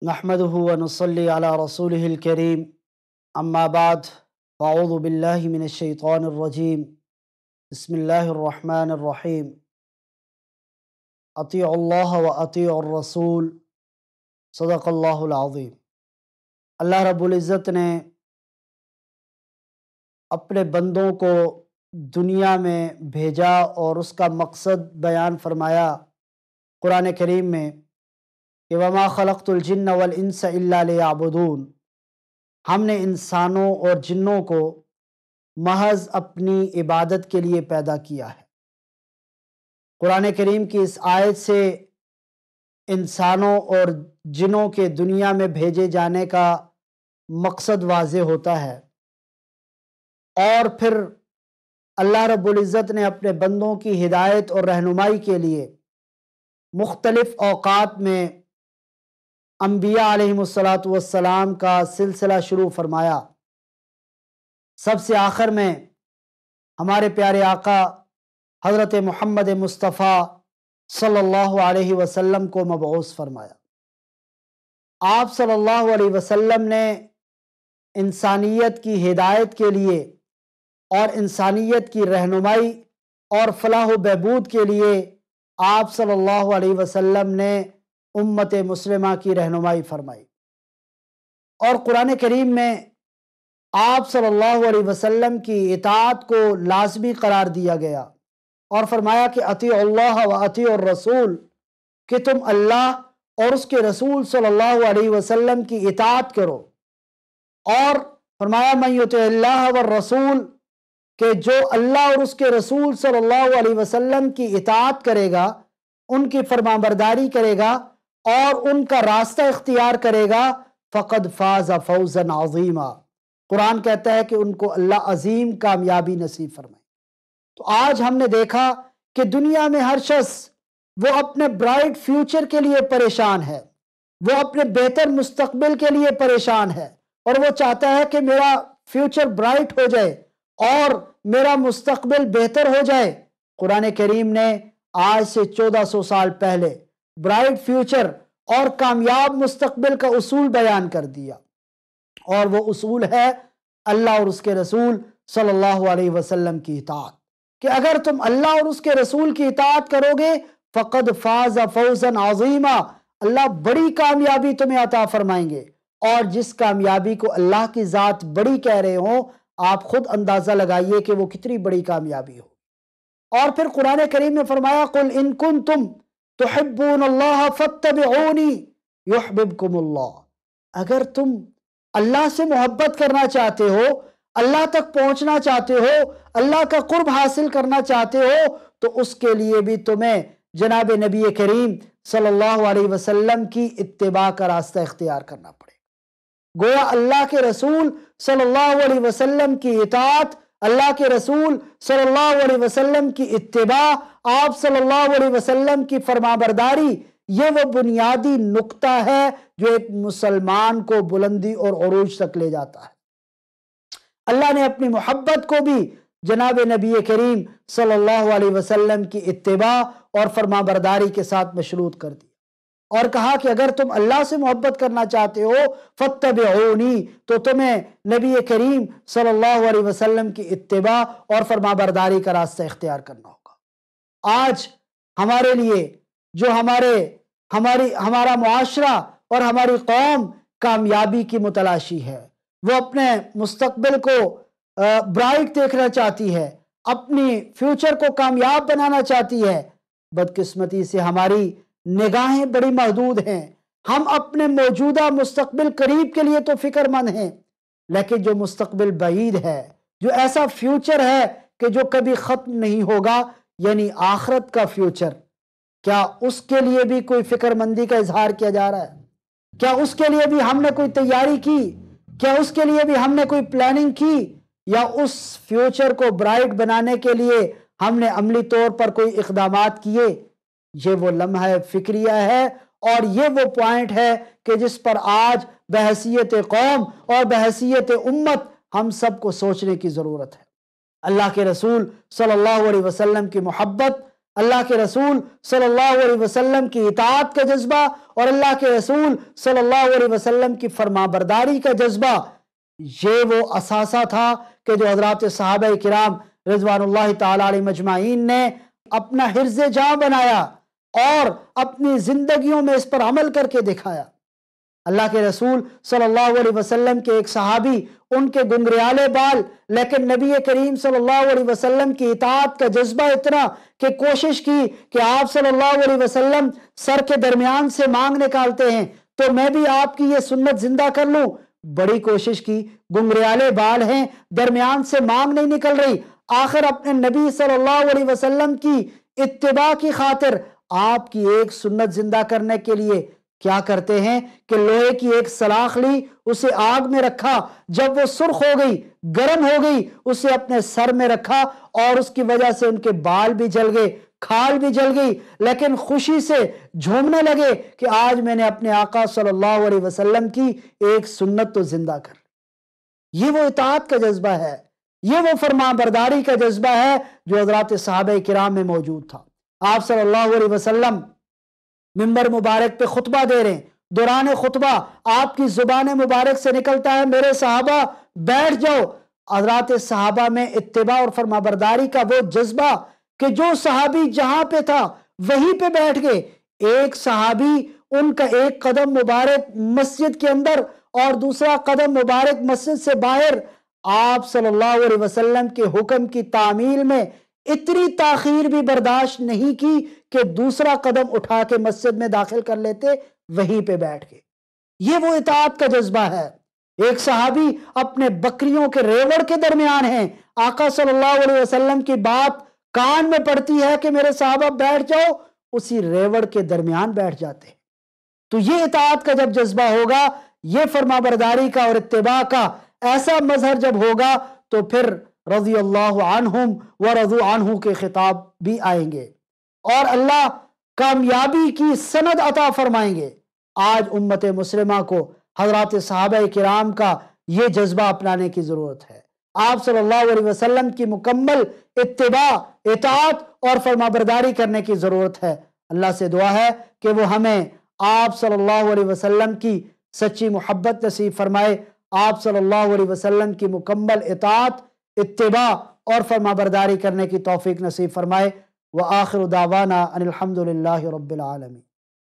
نحمده ونصلي على رسوله الكريم اما بعد فاعوذ بالله من الشيطان الرجيم بسم الله الرحمن الرحيم اطیعوا الله واطیعوا الرسول صدق اللہ العظیم۔ اللہ رب العزت نے اپنے بندوں کو دنیا میں بھیجا اور اس کا مقصد بیان فرمایا قرآن کریم میں کہ وَمَا خَلَقْتُ الْجِنَّ وَالْإِنسَ إِلَّا لِيَعْبُدُونَ، ہم نے انسانوں اور جنوں کو محض اپنی عبادت کے لیے پیدا کیا ہے۔ قرآن کریم کی اس آیت سے انسانوں اور جنوں کے دنیا میں بھیجے جانے کا مقصد واضح ہوتا ہے، اور پھر اللہ رب العزت نے اپنے بندوں کی ہدایت اور رہنمائی کے لیے مختلف اوقات میں انبیاء علیہم الصلاۃ کا سلسلہ شروع فرمایا۔ سب سے آخر میں ہمارے پیارے آقا حضرت محمد مصطفیٰ صلی اللہ علیہ وسلم کو مبعوث فرمایا۔ آپ صلی اللہ علیہ وسلم نے انسانیت کی ہدایت کے لیے اور انسانیت کی رہنمائی اور فلاح و بہبود کے لیے آپ صلی اللہ علیہ وسلم نے امت مسلمہ کی رہنمائی فرمائی، اور قرآن کریم میں آپ صلی اللہ علیہ وسلم کی اطاعت کو لازمی قرار دیا گیا اور فرمایا کہ اطیعوا اللہ و اطیعوا الرسول، کہ تم اللہ اور اس کے رسول صلی اللہ علیہ وسلم کی اطاعت کرو، اور فرمایا من یطع اللہ والرسول، کہ جو اللہ اور اس کے رسول صلی اللہ علیہ وسلم کی اطاعت کرے گا، ان کی فرمانبرداری کرے گا اور ان کا راستہ اختیار کرے گا، فقد فاز فوزا عظیما، قرآن کہتا ہے کہ ان کو اللہ عظیم کامیابی نصیب فرمائے۔ تو آج ہم نے دیکھا کہ دنیا میں ہر شخص وہ اپنے برائٹ فیوچر کے لیے پریشان ہے، وہ اپنے بہتر مستقبل کے لیے پریشان ہے، اور وہ چاہتا ہے کہ میرا فیوچر برائٹ ہو جائے اور میرا مستقبل بہتر ہو جائے۔ قرآن کریم نے آج سے 1400 سال پہلے برائٹ فیوچر اور کامیاب مستقبل کا اصول بیان کر دیا، اور وہ اصول ہے اللہ اور اس کے رسول صلی اللہ علیہ وسلم کی اطاعت، کہ اگر تم اللہ اور اس کے رسول کی اطاعت کرو گے فقد فاز فوزا عظیما، اللہ بڑی کامیابی تمہیں عطا فرمائیں گے، اور جس کامیابی کو اللہ کی ذات بڑی کہہ رہے ہوں آپ خود اندازہ لگائیے کہ وہ کتنی بڑی کامیابی ہو۔ اور پھر قرآن کریم میں فرمایا قل ان کنتم تحبون اللہ فاتبعونی یحببکم اللہ، اگر تم اللہ سے محبت کرنا چاہتے ہو، اللہ تک پہنچنا چاہتے ہو، اللہ کا قرب حاصل کرنا چاہتے ہو، تو اس کے لیے بھی تمہیں جناب نبی کریم صلی اللہ علیہ وسلم کی اتباع کا راستہ اختیار کرنا پڑے گا۔ گویا اللہ کے رسول صلی اللہ علیہ وسلم کی اطاعت، اللہ کے رسول صلی اللہ علیہ وسلم کی اتباع، آپ صلی اللہ علیہ وسلم کی فرمانبرداری، یہ وہ بنیادی نقطہ ہے جو ایک مسلمان کو بلندی اور عروج تک لے جاتا ہے۔ اللہ نے اپنی محبت کو بھی جناب نبی کریم صلی اللہ علیہ وسلم کی اتباع اور فرمانبرداری کے ساتھ مشروط کر دی، اور کہا کہ اگر تم اللہ سے محبت کرنا چاہتے ہو فاتبعونی، تو تمہیں نبی کریم صلی اللہ علیہ وسلم کی اتباع اور فرمانبرداری کا راستہ اختیار کرنا ہوگا۔ آج ہمارے لیے جو ہمارا معاشرہ اور ہماری قوم کامیابی کی متلاشی ہے، وہ اپنے مستقبل کو برائٹ دیکھنا چاہتی ہے، اپنی فیوچر کو کامیاب بنانا چاہتی ہے، بدقسمتی سے ہماری نگاہیں بڑی محدود ہیں۔ ہم اپنے موجودہ مستقبل قریب کے لیے تو فکر مند ہیں، لیکن جو مستقبل بعید ہے، جو ایسا فیوچر ہے کہ جو کبھی ختم نہیں ہوگا، یعنی آخرت کا فیوچر، کیا اس کے لیے بھی کوئی فکر مندی کا اظہار کیا جا رہا ہے؟ کیا اس کے لیے بھی ہم نے کوئی تیاری کی؟ کیا اس کے لیے بھی ہم نے کوئی پلاننگ کی؟ یا اس فیوچر کو برائٹ بنانے کے لیے ہم نے عملی طور پر کوئی اقدامات کیے؟ یہ وہ لمحہ فکریہ ہے، اور یہ وہ پوائنٹ ہے کہ جس پر آج بحیثیت قوم اور بحیثیت امت ہم سب کو سوچنے کی ضرورت ہے۔ اللہ کے رسول صلی اللہ علیہ وسلم کی محبت، اللہ کے رسول صلی اللہ علیہ وسلم کی اطاعت کا جذبہ اور اللہ کے رسول صلی اللہ علیہ وسلم کی فرمانبرداری کا جذبہ، یہ وہ اثاثہ تھا کہ جو حضرات صحابہ کرام رضوان اللہ تعالی علیہ مجمعین نے اپنا حرز جاں بنایا اور اپنی زندگیوں میں اس پر عمل کر کے دکھایا۔ اللہ کے رسول صلی اللہ علیہ وسلم کے ایک صحابی، ان کے گنگریالے بال، لیکن نبی کریم صلی اللہ علیہ وسلم کی اطاعت کا جذبہ اتنا کہ کوشش کی کہ آپ صلی اللہ علیہ وسلم سر کے درمیان سے مانگ نکالتے ہیں تو میں بھی آپ کی یہ سنت زندہ کر لوں۔ بڑی کوشش کی، گنگریالے بال ہیں، درمیان سے مانگ نہیں نکل رہی، آخر اپنے نبی صلی اللہ علیہ وسلم کی اتباع کی خاطر آپ کی ایک سنت زندہ کرنے کے لیے کیا کرتے ہیں کہ لوہے کی ایک سلاخ لی، اسے آگ میں رکھا، جب وہ سرخ ہو گئی، گرم ہو گئی، اسے اپنے سر میں رکھا اور اس کی وجہ سے ان کے بال بھی جل گئے، کھال بھی جل گئی، لیکن خوشی سے جھومنے لگے کہ آج میں نے اپنے آقا صلی اللہ علیہ وسلم کی ایک سنت تو زندہ کر لی۔ یہ وہ اطاعت کا جذبہ ہے، یہ وہ فرمان برداری کا جذبہ ہے جو حضرات صحابہ کرام میں موجود تھا۔ آپ صلی اللہ علیہ وسلم منبر مبارک پہ خطبہ دے رہے ہیں، دوران خطبہ آپ کی زبان مبارک سے نکلتا ہے میرے صحابہ بیٹھ جاؤ۔ حضرات صحابہ میں اتباع اور فرمانبرداری کا وہ جذبہ کہ جو صحابی جہاں پہ تھا وہیں پہ بیٹھ گئے۔ ایک صحابی، ان کا ایک قدم مبارک مسجد کے اندر اور دوسرا قدم مبارک مسجد سے باہر، آپ صلی اللہ علیہ وسلم کے حکم کی تعمیل میں اتنی تاخیر بھی برداشت نہیں کی کہ دوسرا قدم اٹھا کے مسجد میں داخل کر لیتے، وہیں پہ بیٹھ کے۔ یہ وہ اطاعت کا جذبہ ہے۔ ایک صحابی اپنے بکریوں کے ریوڑ کے درمیان ہیں، آقا صلی اللہ علیہ وسلم کی بات کان میں پڑتی ہے کہ میرے صحابہ بیٹھ جاؤ، اسی ریوڑ کے درمیان بیٹھ جاتے ہیں۔ تو یہ اطاعت کا جب جذبہ ہوگا، یہ فرمانبرداری کا اور اتباع کا ایسا مظہر جب ہوگا تو پھر رضی اللہ عنہم ورضوا عنہ کے خطاب بھی آئیں گے اور اللہ کامیابی کی سند عطا فرمائیں گے۔ آج امت مسلمہ کو حضرات صحابہ کرام کا یہ جذبہ اپنانے کی ضرورت ہے۔ آپ صلی اللہ علیہ وسلم کی مکمل اتباع، اطاعت اور فرمانبرداری کرنے کی ضرورت ہے۔ اللہ سے دعا ہے کہ وہ ہمیں آپ صلی اللہ علیہ وسلم کی سچی محبت نصیب فرمائے، آپ صلی اللہ علیہ وسلم کی مکمل اطاعت، اتباع اور فرمانبرداری کرنے کی توفیق نصیب فرمائے۔ وآخر دعوانا ان الحمد للہ رب العالمین۔